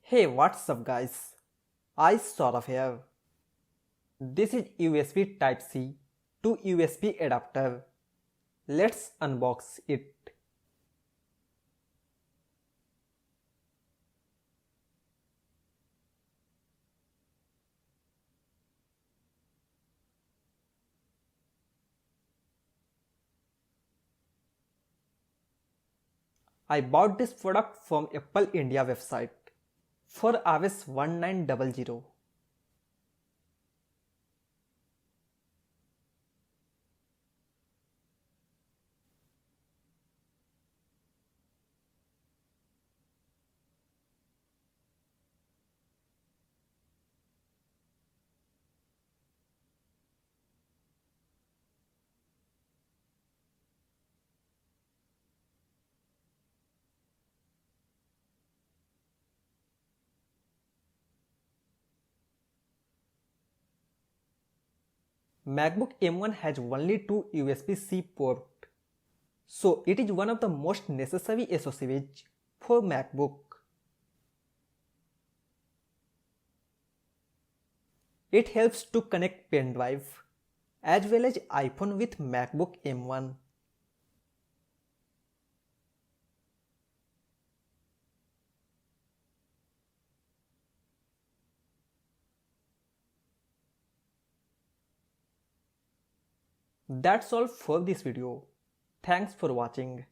Hey, what's up guys? iSaurabh here. This is USB Type-C to USB adapter. Let's unbox it. I bought this product from Apple India website for Rs 1900. MacBook M1 has only two USB-C ports, so it is one of the most necessary accessories for MacBook. It helps to connect pen drive as well as iPhone with MacBook M1. That's all for this video. Thanks for watching.